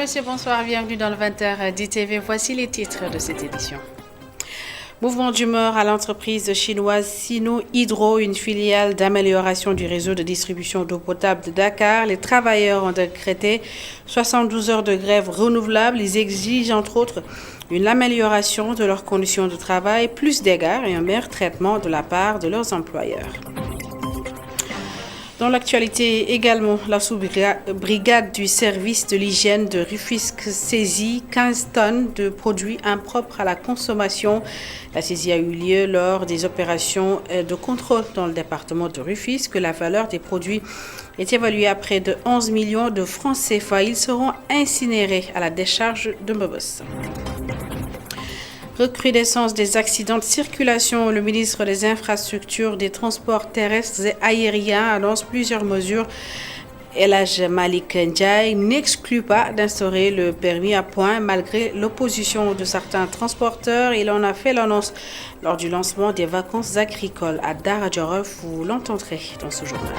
messieurs, bonsoir, bienvenue dans le 20h d'ITV. Voici les titres de cette édition. Mouvement d'humeur à l'entreprise chinoise Sino Hydro, une filiale d'amélioration du réseau de distribution d'eau potable de Dakar. Les travailleurs ont décrété 72 heures de grève renouvelable. Ils exigent entre autres une amélioration de leurs conditions de travail, plus d'égards et un meilleur traitement de la part de leurs employeurs. Dans l'actualité également, la sous-brigade du service de l'hygiène de Rufisque saisit 15 tonnes de produits impropres à la consommation. La saisie a eu lieu lors des opérations de contrôle dans le département de Rufisque. La valeur des produits est évaluée à près de 11 millions de francs CFA. Ils seront incinérés à la décharge de Mbobos. Recrudescence des accidents de circulation. Le ministre des Infrastructures, des Transports terrestres et aériens annonce plusieurs mesures. El Hadj Malick Ndiaye n'exclut pas d'instaurer le permis à points malgré l'opposition de certains transporteurs. Il en a fait l'annonce lors du lancement des vacances agricoles à Dara Djolof. Vous l'entendrez dans ce journal.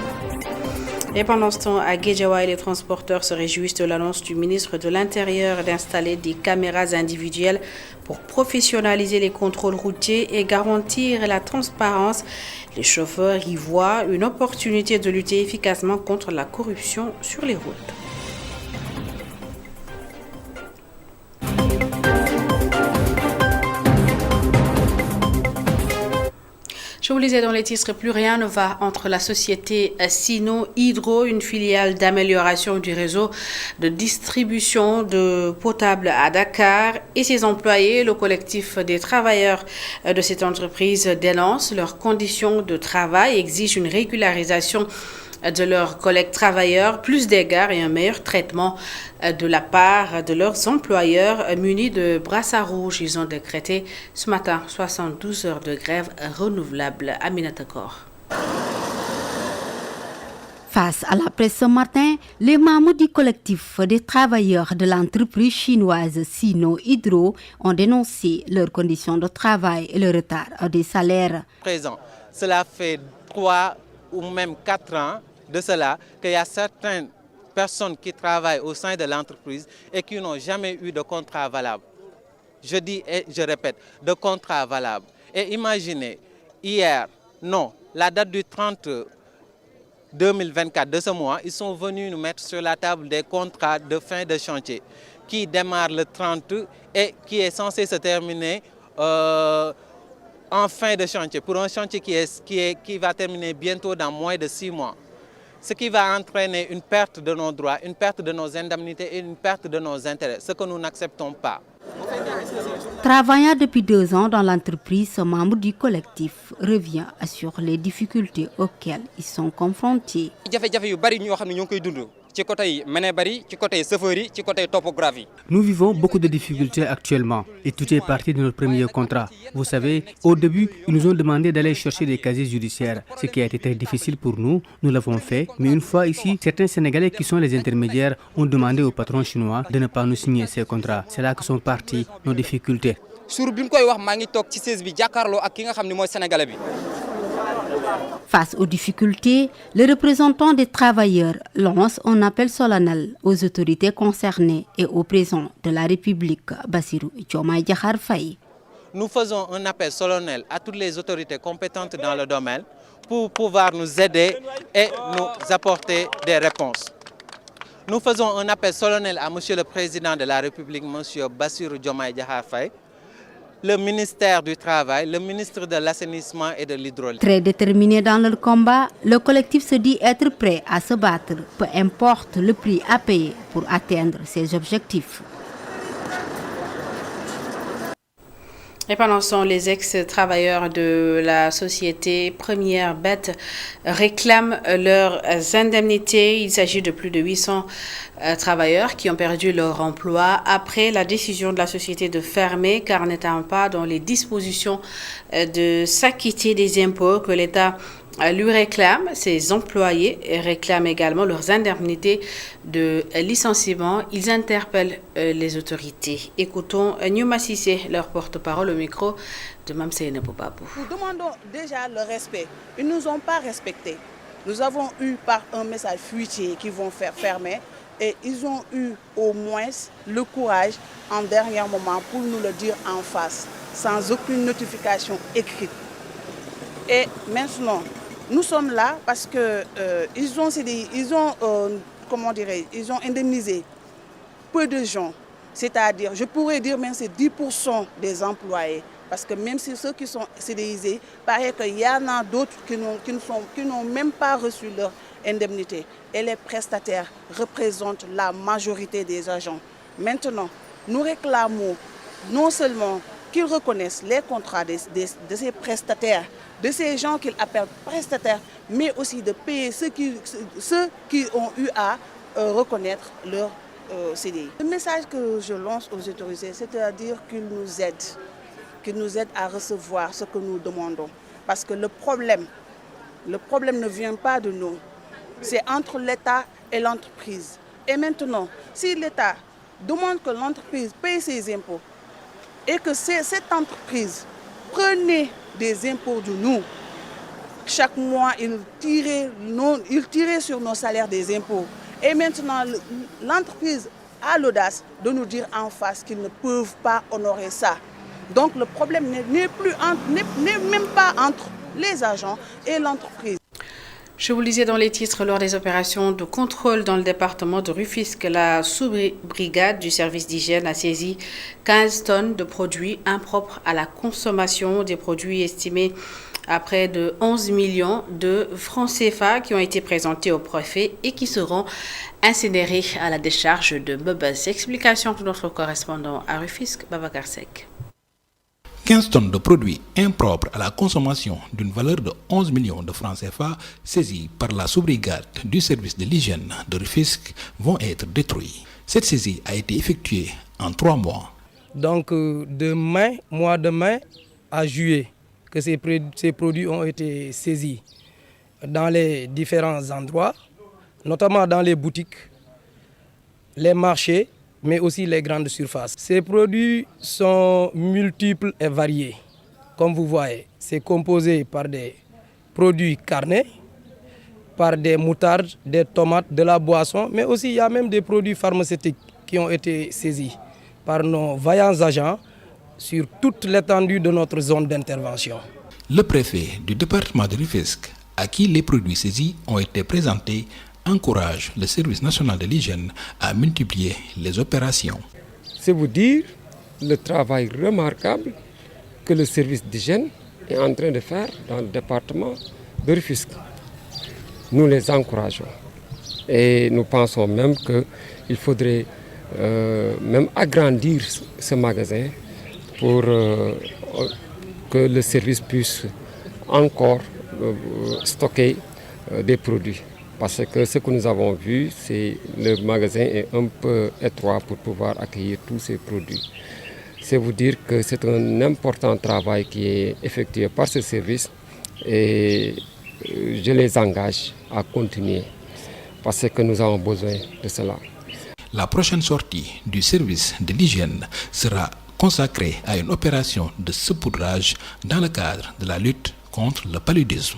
Et pendant ce temps, à Guédiawaye, les transporteurs se réjouissent de l'annonce du ministre de l'Intérieur d'installer des caméras individuelles pour professionnaliser les contrôles routiers et garantir la transparence. Les chauffeurs y voient une opportunité de lutter efficacement contre la corruption sur les routes. Je vous lisais dans les titres, plus rien ne va entre la société Sino Hydro, une filiale d'amélioration du réseau de distribution d'eau potable à Dakar, et ses employés. Le collectif des travailleurs de cette entreprise dénonce leurs conditions de travail, exige une régularisation de leurs collègues travailleurs, plus d'égards et un meilleur traitement de la part de leurs employeurs munis de brassards rouges. Ils ont décrété ce matin 72 heures de grève renouvelable. Aminata Kor. Face à la presse ce matin, les membres du collectif des travailleurs de l'entreprise chinoise Sino Hydro ont dénoncé leurs conditions de travail et le retard des salaires. Présent, cela fait 3 ou même 4 ans de cela qu'il y a certaines personnes qui travaillent au sein de l'entreprise et qui n'ont jamais eu de contrat valable. Je dis et je répète, de contrat valable. Et imaginez, hier, non, la date du 30 2024 de ce mois, ils sont venus nous mettre sur la table des contrats de fin de chantier qui démarrent le 30 et qui est censé se terminer en fin de chantier, pour un chantier qui va terminer bientôt dans moins de 6 mois. Ce qui va entraîner une perte de nos droits, une perte de nos indemnités et une perte de nos intérêts, ce que nous n'acceptons pas. Travaillant depuis 2 ans dans l'entreprise, ce membre du collectif revient sur les difficultés auxquelles ils sont confrontés. Nous vivons beaucoup de difficultés actuellement et tout est parti de notre premier contrat. Vous savez, au début, ils nous ont demandé d'aller chercher des casiers judiciaires, ce qui a été très difficile pour nous. Nous l'avons fait, mais une fois ici, certains Sénégalais qui sont les intermédiaires ont demandé au patron chinois de ne pas nous signer ces contrats. C'est là que sont parties nos difficultés. Face aux difficultés, les représentants des travailleurs lancent un appel solennel aux autorités concernées et au président de la République, Bassirou Diomaye Diakhar Faye. Nous faisons un appel solennel à toutes les autorités compétentes dans le domaine pour pouvoir nous aider et nous apporter des réponses. Nous faisons un appel solennel à Monsieur le Président de la République, Monsieur Bassirou Diomaye Diakhar Faye, le ministère du Travail, le ministre de l'Assainissement et de l'Hydraulique. Très déterminé dans leur combat, le collectif se dit être prêt à se battre, peu importe le prix à payer pour atteindre ses objectifs. Et pendant ce temps, les ex-travailleurs de la société Première Bête réclament leurs indemnités. Il s'agit de plus de 800 travailleurs qui ont perdu leur emploi après la décision de la société de fermer car n'étant pas dans les dispositions de s'acquitter des impôts que l'État lui réclame. Ses employés réclament également leurs indemnités de licenciement. Ils interpellent les autorités. Écoutons Nyouma Sissé, leur porte-parole au micro de Mme Seynabou Babou. Nous demandons déjà le respect. Ils ne nous ont pas respectés. Nous avons eu par un message fuitier qu'ils vont faire fermer Et ils ont eu au moins le courage en dernier moment pour nous le dire en face, sans aucune notification écrite. Et maintenant, nous sommes là parce que ils ont indemnisé peu de gens. C'est-à-dire, je pourrais dire même c'est 10% des employés. Parce que même si ceux qui sont CDIsés, paraît qu'il y en a d'autres qui n'ont même pas reçu leur indemnité. Et les prestataires représentent la majorité des agents. Maintenant, nous réclamons non seulement qu'ils reconnaissent les contrats de ces prestataires, de ces gens qu'ils appellent prestataires, mais aussi de payer ceux qui ont eu à reconnaître leur CDI. Le message que je lance aux autorités, c'est-à-dire qu'ils nous aident à recevoir ce que nous demandons. Parce que le problème ne vient pas de nous. C'est entre l'État et l'entreprise. Et maintenant, si l'État demande que l'entreprise paye ses impôts et que cette entreprise prenait des impôts de nous, chaque mois, il tirait sur nos salaires des impôts. Et maintenant, l'entreprise a l'audace de nous dire en face qu'ils ne peuvent pas honorer ça. Donc le problème n'est même pas entre les agents et l'entreprise. Je vous le disais dans les titres, lors des opérations de contrôle dans le département de Rufisque, la sous-brigade du service d'hygiène a saisi 15 tonnes de produits impropres à la consommation, des produits estimés à près de 11 millions de francs CFA qui ont été présentés au préfet et qui seront incinérés à la décharge de Bebes. Explication de notre correspondant à Rufisque, Babacar Seck. 15 tonnes de produits impropres à la consommation d'une valeur de 11 millions de francs CFA saisis par la sous-brigade du service de l'hygiène de Rufisque vont être détruits. Cette saisie a été effectuée en 3 mois. Donc mois de mai à juillet, que ces produits ont été saisis dans les différents endroits, notamment dans les boutiques, les marchés, mais aussi les grandes surfaces. Ces produits sont multiples et variés. Comme vous voyez, c'est composé par des produits carnés, par des moutardes, des tomates, de la boisson, mais aussi il y a même des produits pharmaceutiques qui ont été saisis par nos vaillants agents sur toute l'étendue de notre zone d'intervention. Le préfet du département de Rufisque, à qui les produits saisis ont été présentés, encourage le service national de l'hygiène à multiplier les opérations. C'est vous dire le travail remarquable que le service d'hygiène est en train de faire dans le département de Rufisque. Nous les encourageons et nous pensons même qu'il faudrait même agrandir ce magasin pour que le service puisse encore stocker des produits. Parce que ce que nous avons vu, c'est que le magasin est un peu étroit pour pouvoir accueillir tous ces produits. C'est vous dire que c'est un important travail qui est effectué par ce service et je les engage à continuer parce que nous avons besoin de cela. La prochaine sortie du service de l'hygiène sera consacrée à une opération de saupoudrage dans le cadre de la lutte contre le paludisme.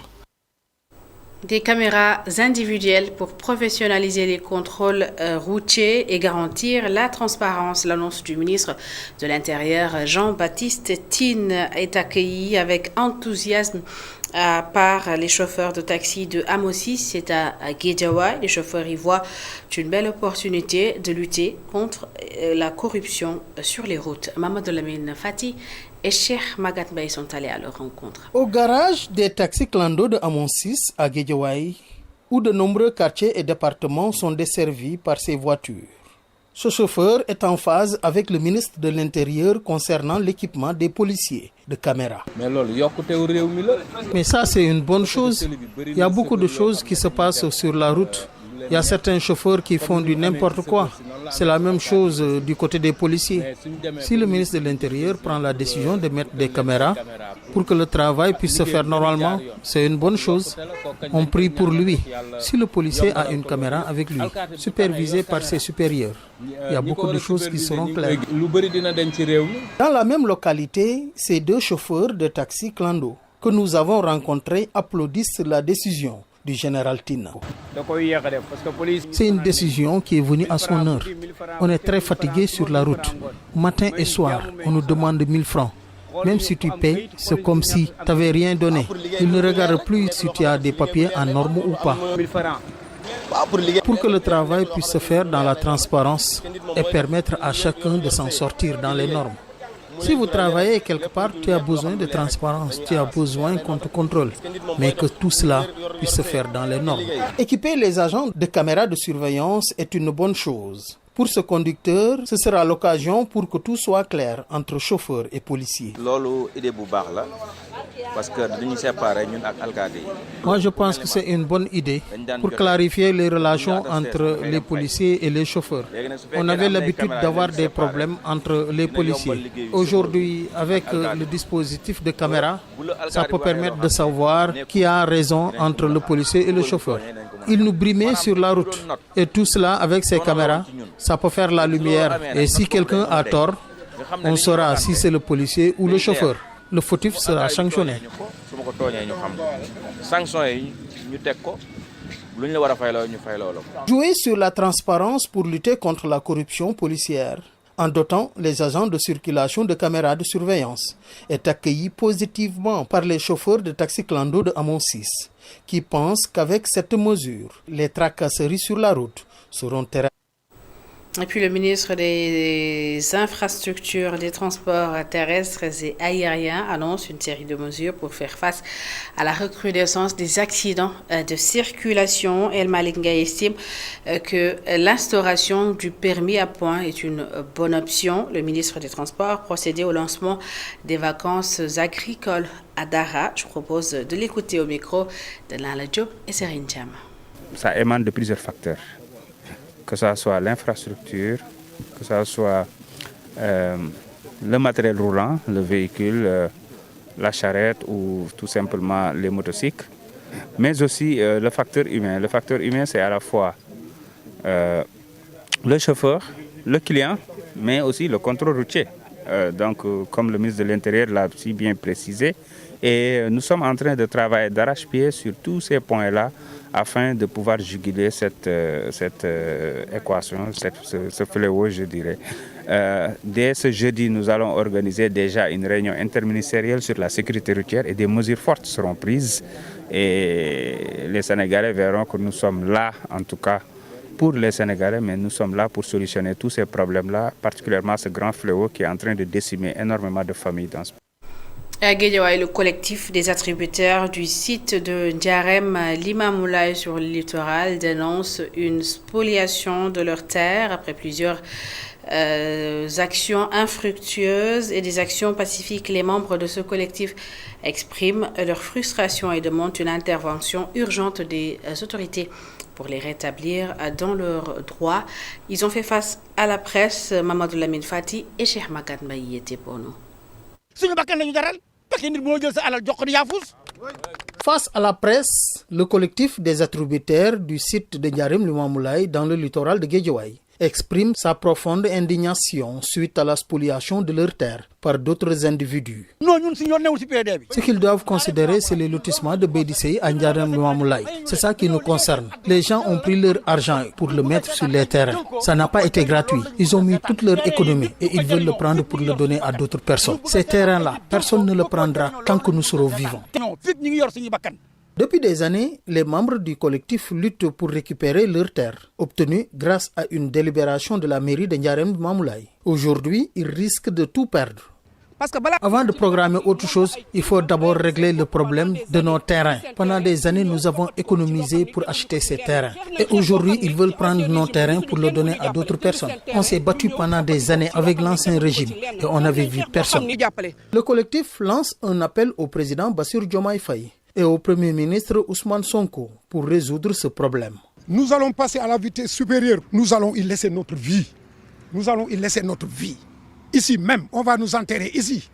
Des caméras individuelles pour professionnaliser les contrôles routiers et garantir la transparence. L'annonce du ministre de l'Intérieur, Jean-Baptiste Tine, est accueillie avec enthousiasme par les chauffeurs de taxi de Amossi. C'est à Guédiawaye. Les chauffeurs y voient une belle opportunité de lutter contre la corruption sur les routes. Mamadou Lamine Fati et Cheikh Magat Bay sont allés à leur rencontre. Au garage des taxis clando de Amossi à Guédiawaye, où de nombreux quartiers et départements sont desservis par ces voitures. Ce chauffeur est en phase avec le ministre de l'Intérieur concernant l'équipement des policiers de caméras. Mais ça, c'est une bonne chose. Il y a beaucoup de choses qui se passent sur la route. Il y a certains chauffeurs qui font du n'importe quoi. C'est la même chose du côté des policiers. Si le ministre de l'Intérieur prend la décision de mettre des caméras pour que le travail puisse se faire normalement, c'est une bonne chose. On prie pour lui. Si le policier a une caméra avec lui, supervisée par ses supérieurs, il y a beaucoup de choses qui seront claires. Dans la même localité, ces deux chauffeurs de taxi clando que nous avons rencontrés applaudissent la décision du général Tine. C'est une décision qui est venue à son heure. On est très fatigué sur la route. Matin et soir, on nous demande 1000 francs. Même si tu payes, c'est comme si tu n'avais rien donné. Ils ne regardent plus si tu as des papiers en norme ou pas. Pour que le travail puisse se faire dans la transparence et permettre à chacun de s'en sortir dans les normes. Si vous travaillez quelque part, tu as besoin de transparence, tu as besoin qu'on te contrôle, mais que tout cela puisse se faire dans les normes. Équiper les agents de caméras de surveillance est une bonne chose. Pour ce conducteur, ce sera l'occasion pour que tout soit clair entre chauffeurs et policiers. Moi, je pense que c'est une bonne idée pour clarifier les relations entre les policiers et les chauffeurs. On avait l'habitude d'avoir des problèmes entre les policiers. Aujourd'hui, avec le dispositif de caméra, ça peut permettre de savoir qui a raison entre le policier et le chauffeur. Ils nous brimaient sur la route. Et tout cela, avec ces caméras, ça peut faire la lumière. Et si quelqu'un a tort, on saura si c'est le policier ou le chauffeur. Le fautif sera sanctionné. Jouer sur la transparence pour lutter contre la corruption policière en dotant les agents de circulation de caméras de surveillance est accueilli positivement par les chauffeurs de taxi clando de Amon 6 qui pensent qu'avec cette mesure, les tracasseries sur la route seront terminées. Et puis le ministre des Infrastructures, des Transports terrestres et aériens annonce une série de mesures pour faire face à la recrudescence des accidents de circulation. El Malick Ndiaye estime que l'instauration du permis à points est une bonne option. Le ministre des Transports procédait au lancement des vacances agricoles à Dara. Je propose de l'écouter au micro de Nala Diop et Serine Thiam. Ça émane de plusieurs facteurs. Que ce soit l'infrastructure, que ce soit le matériel roulant, le véhicule, la charrette ou tout simplement les motocycles, mais aussi le facteur humain. Le facteur humain, c'est à la fois le chauffeur, le client, mais aussi le contrôle routier. Donc, comme le ministre de l'Intérieur l'a si bien précisé, et nous sommes en train de travailler d'arrache-pied sur tous ces points-là afin de pouvoir juguler cette équation, ce fléau, je dirais. Dès ce jeudi, nous allons organiser déjà une réunion interministérielle sur la sécurité routière et des mesures fortes seront prises. Et les Sénégalais verront que nous sommes là, en tout cas pour les Sénégalais, mais nous sommes là pour solutionner tous ces problèmes-là, particulièrement ce grand fléau qui est en train de décimer énormément de familles dans ce pays. À Guédiawaye, le collectif des attributaires du site de Ndiarème Limamoulaye sur le littoral dénonce une spoliation de leurs terres après plusieurs actions infructueuses et des actions pacifiques. Les membres de ce collectif expriment leur frustration et demandent une intervention urgente des autorités pour les rétablir dans leurs droits. Ils ont fait face à la presse. Mamadou Lamine Fati et Cheikh Magat Mbaye étaient pour nous. Face à la presse, le collectif des attributaires du site de Ndiarème Limamoulaye dans le littoral de Guédiawaye exprime sa profonde indignation suite à la spoliation de leurs terres par d'autres individus. Ce qu'ils doivent considérer, c'est les lotissements de Bédissé à Ndiarème Limamoulaye. C'est ça qui nous concerne. Les gens ont pris leur argent pour le mettre sur les terrains. Ça n'a pas été gratuit. Ils ont mis toute leur économie et ils veulent le prendre pour le donner à d'autres personnes. Ces terrains-là, personne ne le prendra tant que nous serons vivants. Depuis des années, les membres du collectif luttent pour récupérer leurs terres, obtenues grâce à une délibération de la mairie de Ndiarème Limamoulaye. Aujourd'hui, ils risquent de tout perdre. Avant de programmer autre chose, il faut d'abord régler le problème de nos terrains. Pendant des années, nous avons économisé pour acheter ces terrains. Et aujourd'hui, ils veulent prendre nos terrains pour le donner à d'autres personnes. On s'est battu pendant des années avec l'ancien régime et on n'avait vu personne. Le collectif lance un appel au président Bassirou Diomaye Faye et au Premier ministre Ousmane Sonko pour résoudre ce problème. Nous allons passer à la vitesse supérieure. Nous allons y laisser notre vie. Nous allons y laisser notre vie. Ici même, on va nous enterrer ici.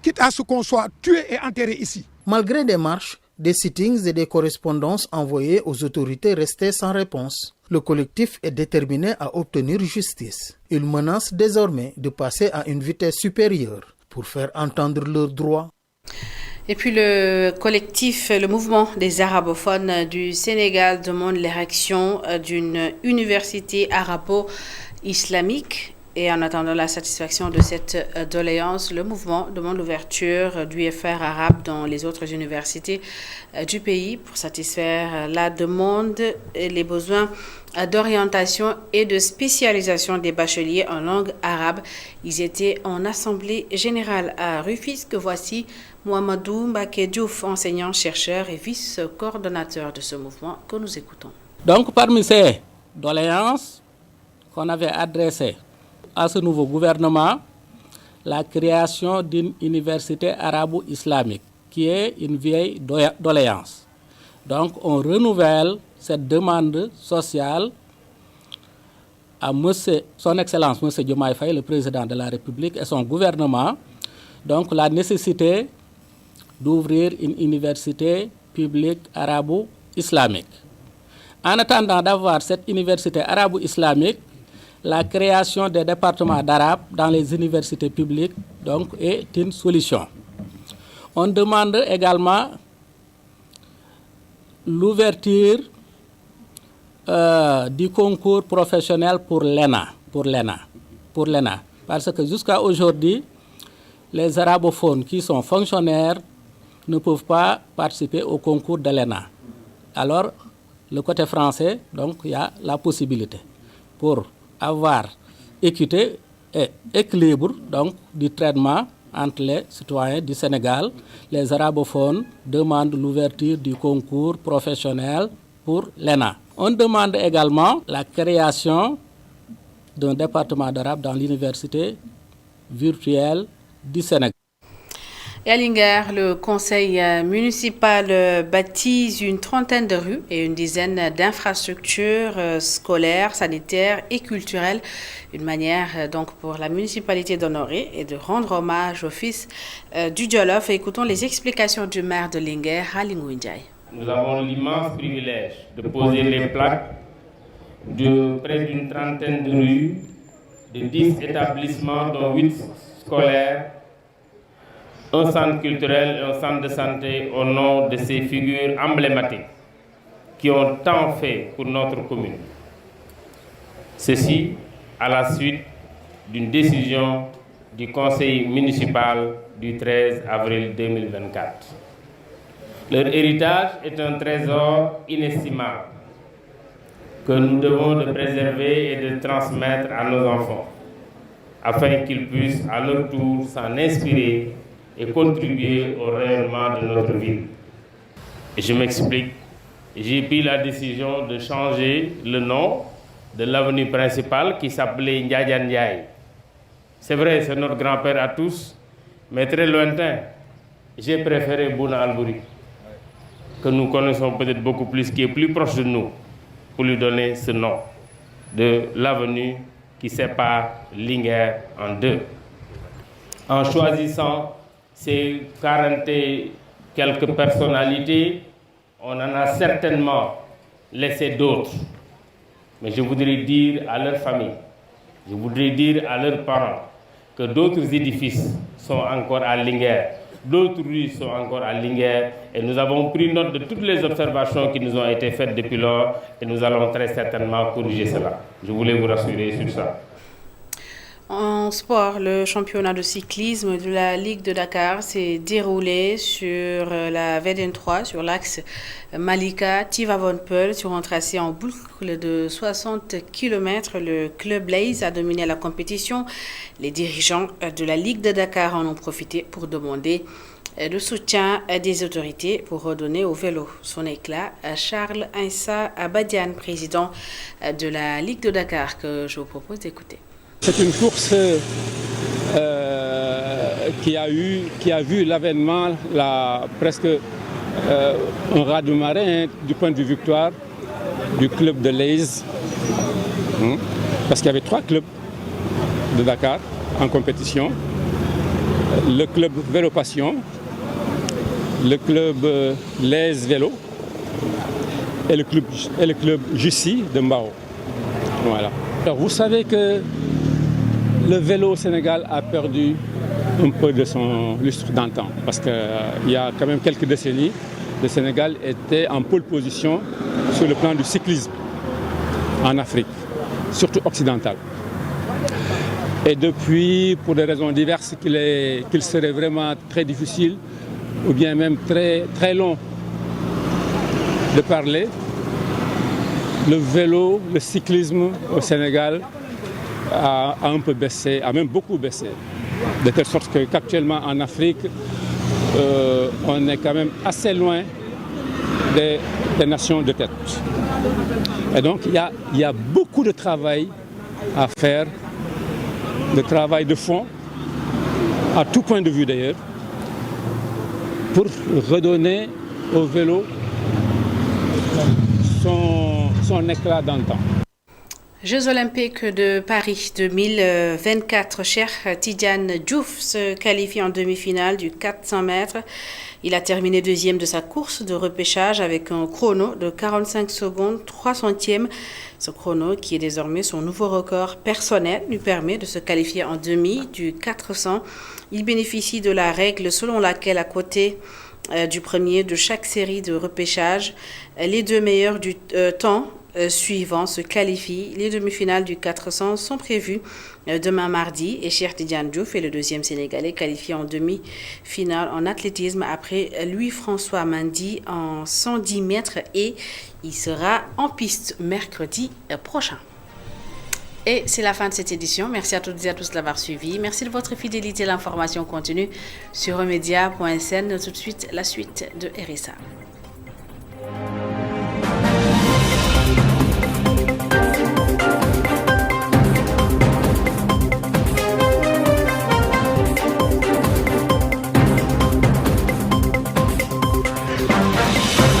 Quitte à ce qu'on soit tué et enterré ici. Malgré des marches, des sittings et des correspondances envoyées aux autorités restées sans réponse, le collectif est déterminé à obtenir justice. Il menace désormais de passer à une vitesse supérieure pour faire entendre leurs droits. Et puis le collectif, le mouvement des arabophones du Sénégal demande l'érection d'une université arabo-islamique. Et en attendant la satisfaction de cette doléance, le mouvement demande l'ouverture du FR arabe dans les autres universités du pays pour satisfaire la demande et les besoins d'orientation et de spécialisation des bacheliers en langue arabe. Ils étaient en assemblée générale à Rufisque. Voici Mohamedou Mbaké Diouf, enseignant-chercheur et vice-coordonnateur de ce mouvement que nous écoutons. Donc parmi ces doléances qu'on avait adressées à ce nouveau gouvernement, la création d'une université arabo-islamique, qui est une vieille doléance. Donc on renouvelle cette demande sociale à son Excellence M. Diomaye Faye, le président de la République, et son gouvernement. Donc la nécessité d'ouvrir une université publique arabo-islamique. En attendant d'avoir cette université arabo-islamique, la création des départements d'arabe dans les universités publiques donc, est une solution. On demande également l'ouverture du concours professionnel pour l'ENA. Parce que jusqu'à aujourd'hui, les arabophones qui sont fonctionnaires ne peuvent pas participer au concours de l'ENA. Alors, le côté français, donc, il y a la possibilité pour avoir équité et équilibre donc, du traitement entre les citoyens du Sénégal. Les arabophones demandent l'ouverture du concours professionnel pour l'ENA. On demande également la création d'un département d'arabe dans l'université virtuelle du Sénégal. Et à Linguer, le conseil municipal baptise une trentaine de rues et une dizaine d'infrastructures scolaires, sanitaires et culturelles. Une manière donc pour la municipalité d'honorer et de rendre hommage au fils du Djolof. Écoutons les explications du maire de Linguer, Halingou Ndiaye. Nous avons l'immense privilège de poser les plaques de près d'une trentaine de rues, de 10 établissements dont 8 scolaires, un centre culturel et un centre de santé au nom de ces figures emblématiques qui ont tant fait pour notre commune. Ceci à la suite d'une décision du conseil municipal du 13 avril 2024. Leur héritage est un trésor inestimable que nous devons de préserver et de transmettre à nos enfants afin qu'ils puissent à leur tour s'en inspirer et contribuer au rayonnement de notre ville. Je m'explique. J'ai pris la décision de changer le nom de l'avenue principale qui s'appelait Ndiadiane Ndiaye. C'est vrai, c'est notre grand-père à tous, mais très lointain. J'ai préféré Bouna Albouri, que nous connaissons peut-être beaucoup plus, qui est plus proche de nous, pour lui donner ce nom de l'avenue qui sépare Linguer en deux. En choisissant ces 40 et quelques personnalités, on en a certainement laissé d'autres. Mais je voudrais dire à leurs familles, je voudrais dire à leurs parents que d'autres édifices sont encore à Linguer, d'autres rues sont encore à Linguer, et nous avons pris note de toutes les observations qui nous ont été faites depuis lors, et nous allons très certainement corriger cela. Je voulais vous rassurer sur ça. En sport, le championnat de cyclisme de la Ligue de Dakar s'est déroulé sur la VDN3, sur l'axe Malika-Tivavone-Peul, sur un tracé en boucle de 60 km. Le club Blaze a dominé la compétition. Les dirigeants de la Ligue de Dakar en ont profité pour demander le soutien des autorités pour redonner au vélo son éclat. Charles Insa Abadian, président de la Ligue de Dakar, que je vous propose d'écouter. C'est une course qui a vu l'avènement, presque un raz-de-marée du point de vue victoire du club de Laze. Parce qu'il y avait 3 clubs de Dakar en compétition. Le club Vélo Passion, le club Laze Vélo et le club Jussi de Mbao. Voilà. Alors vous savez que le vélo au Sénégal a perdu un peu de son lustre d'antan. Parce qu'il y a quand même quelques décennies, le Sénégal était en pole position sur le plan du cyclisme en Afrique, surtout occidentale. Et depuis, pour des raisons diverses, qu'il serait vraiment très difficile ou bien même très, très long de parler, le vélo, le cyclisme au Sénégal a un peu baissé, a même beaucoup baissé. De telle sorte qu'actuellement en Afrique, on est quand même assez loin des nations de tête. Et donc il y a beaucoup de travail à faire, de travail de fond, à tout point de vue d'ailleurs, pour redonner au vélo son éclat d'antan. Jeux olympiques de Paris 2024, Cheikh Tidiane Diouf se qualifie en demi-finale du 400 mètres. Il a terminé deuxième de sa course de repêchage avec un chrono de 45 secondes 3 centièmes. Ce chrono, qui est désormais son nouveau record personnel, lui permet de se qualifier en demi du 400. Il bénéficie de la règle selon laquelle, à côté du premier de chaque série de repêchage, les deux meilleurs du temps suivants se qualifient. Les demi-finales du 400 sont prévues demain mardi et Cheikh Tidiane Diouf est le deuxième Sénégalais qualifié en demi-finale en athlétisme après Louis-François Mendy en 110 mètres et il sera en piste mercredi prochain. Et c'est la fin de cette édition. Merci à toutes et à tous de l'avoir suivi. Merci de votre fidélité. L'information continue sur remedia.sn. Tout de suite, la suite de RSA.